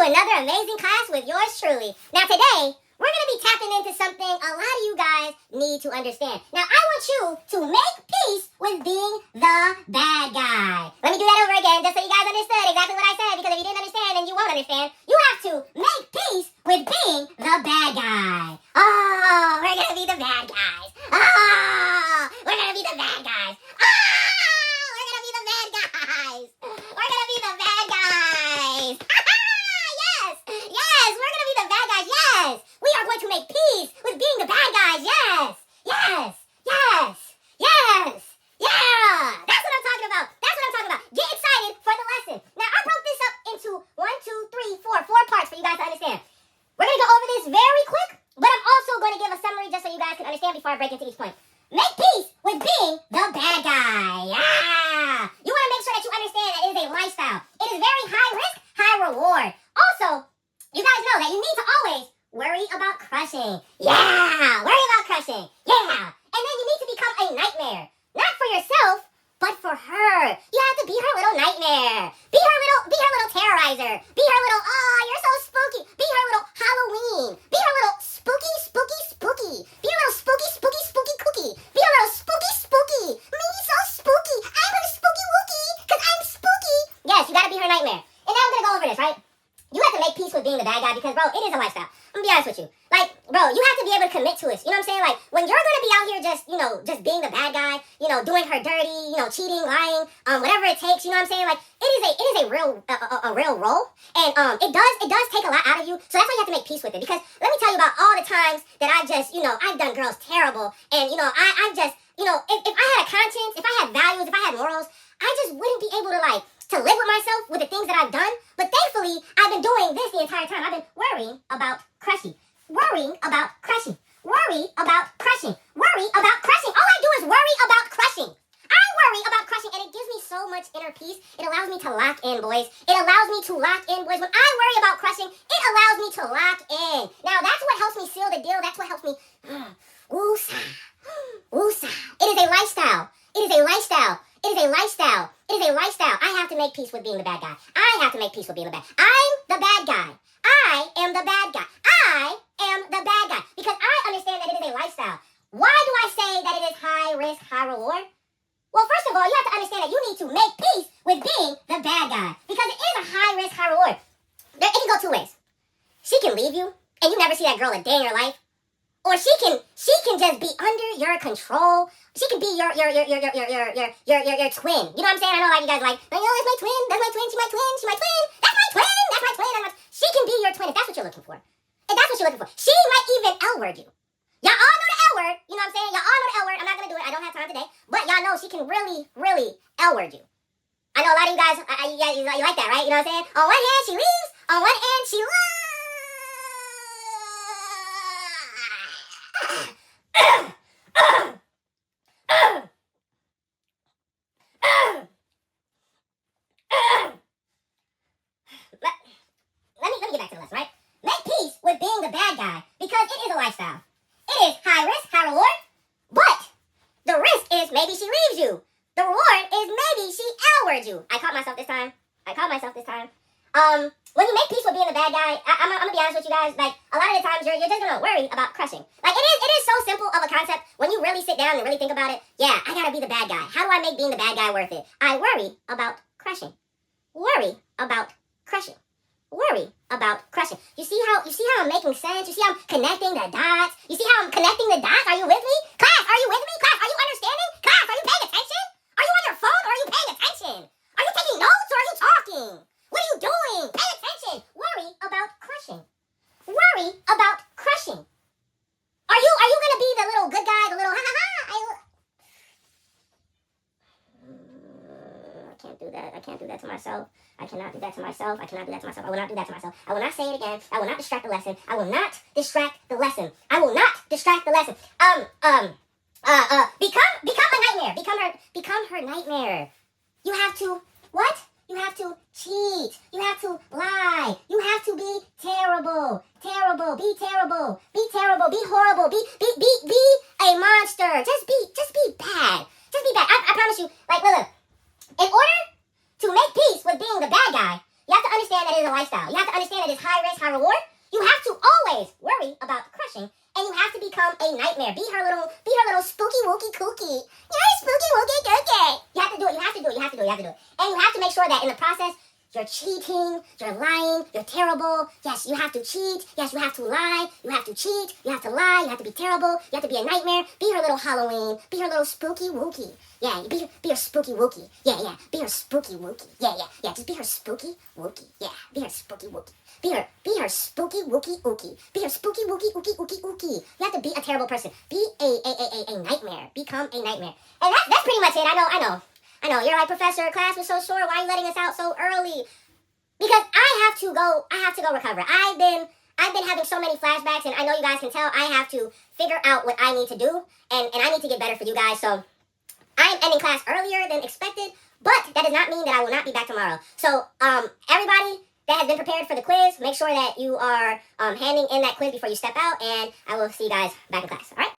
to another amazing class with yours truly. Now today, we're going to be tapping into something a lot of you guys need to understand. Now I want you to make peace with being the bad guy. Let me do that over again just so you guys understood exactly what I said, because if you didn't understand, then you won't understand. You have to make peace with being the bad guy. Oh, we're going to be the bad guys. Oh, we're going to be the bad guys. Oh, we're going to be the bad guys. We're going to be the bad guys. Yes, we're going to be the bad guys. Yes, we are going to make peace with being the bad guys. Yes. Yeah, that's what I'm talking about. Get excited for the lesson. Now, I broke this up into 4 parts for you guys to understand. We're going to go over this very quick, but I'm also going to give a summary just so you guys can understand before I break into each point. Make peace with being the bad guy. Yeah. You want to make sure that you understand that it is a lifestyle. It is very high risk, high reward. Also, you guys know that you need to always worry about crushing. Yeah, worry about crushing. Yeah. And then you need to become a nightmare. Not for yourself, but for her. You have to be her little nightmare. Be her little terrorizer. Be her little, oh, you're so spooky. Be her little Halloween. Be her little spooky. Be her little spooky cookie. Be her little spooky. Me so spooky. I'm her spooky wookie, because I'm spooky. Yes, you gotta be her nightmare. And now I'm gonna go over this, right? You have to make peace with being the bad guy because, bro, it is a lifestyle. I'm gonna be honest with you. Like, bro, you have to be able to commit to it. You know what I'm saying? Like, when you're gonna be out here just being the bad guy, doing her dirty, cheating, lying, whatever it takes, you know what I'm saying? Like, it is a real role. And it does take a lot out of you. So that's why you have to make peace with it. Because let me tell you about all the times that I've done girls terrible. And, I've just, if I had a conscience, if I had values, if I had morals, I just wouldn't be able to live with myself with the things that I've done. But thankfully, I've been doing this the entire time. I've been worrying about crushing. Worry about crushing. All I do is worry about crushing. I worry about crushing, and it gives me so much inner peace. It allows me to lock in, boys. When I worry about crushing, it allows me to lock in. Now, that's what helps me seal the deal. That's what helps me woosah. It is a lifestyle. I have to make peace with being the bad guy. I'm the bad guy. I am the bad guy. Because I understand that it is a lifestyle. Why do I say that it is high risk, high reward? Well, first of all, you have to understand that you need to make peace with being the bad guy. Because it is a high risk, high reward. It can go 2 ways. She can leave you, and you never see that girl a day in your life. Or she can just be under your control. She can be your twin. You know what I'm saying? I know a lot of you guys are like, oh, that's my twin. She's my twin. That's my twin. She can be your twin if that's what you're looking for. She might even L-word you. Y'all all know the L-word. You know what I'm saying? I'm not going to do it. I don't have time today. But y'all know she can really, really L-word you. I know a lot of you guys, you like that, right? You know what I'm saying? On one hand, she leaves. On one hand, she loves. Let me get back to the lesson, right? Make peace with being the bad guy because it is a lifestyle. It is high risk, high reward, but the risk is maybe she leaves you. The reward is maybe she L-words you. I caught myself this time. When you make peace with being the bad guy, I'm gonna be honest with you guys, like, a lot of the times you're just gonna worry about crushing. Like, it is so simple of a concept. When you really sit down and really think about it, yeah, I gotta be the bad guy. How do I make being the bad guy worth it? I worry about crushing. You see how I'm making sense? You see how I'm connecting the dots? Are you with me? Class, are you with me? Class, are you understanding? Class, are you paying attention? Are you on your phone or are you paying attention? Are you taking notes or are you talking? What are you doing? Pay attention. Worry about crushing. Are you gonna be the little good guy, the little I can't do that to myself. I cannot do that to myself. I will not do that to myself. I will not say it again. I will not distract the lesson. I will not distract the lesson. Become a nightmare. Become her nightmare. You have to what? You have to cheat. You have to lie. You have to be terrible. Be terrible. Be horrible. Be a monster. Just be bad. I promise you. Like, look. In order to make peace with being the bad guy, you have to understand that it is a lifestyle. You have to understand that it's high risk, high reward. You have to always worry about crushing, and you have to become a nightmare. Be her little spooky wookie kooky. You're spooky wookie kooky. You have to do it. You have to do it. You have to do it. You have to do it. And you have to make sure that in the process, you're cheating, you're lying, you're terrible. Yes, you have to cheat. Yes, you have to lie. You have to cheat. You have to lie. You have to be terrible. You have to be a nightmare. Be her little Halloween. Be her little spooky wookie. Yeah, be her spooky wookie. Yeah. Be her spooky wookie. Yeah. Just be her spooky wookie. Yeah, be her spooky wookie. Be her spooky wookie ookie. Be her spooky wookie ookie ookie ookie. You have to be a terrible person. Be a nightmare. Become a nightmare. And that's pretty much it. I know, you're like, Professor, class was so short. Why are you letting us out so early? Because I have to go recover. I've been having so many flashbacks, and I know you guys can tell I have to figure out what I need to do, and I need to get better for you guys. So I'm ending class earlier than expected, but that does not mean that I will not be back tomorrow. So everybody that has been prepared for the quiz, make sure that you are handing in that quiz before you step out, and I will see you guys back in class. All right?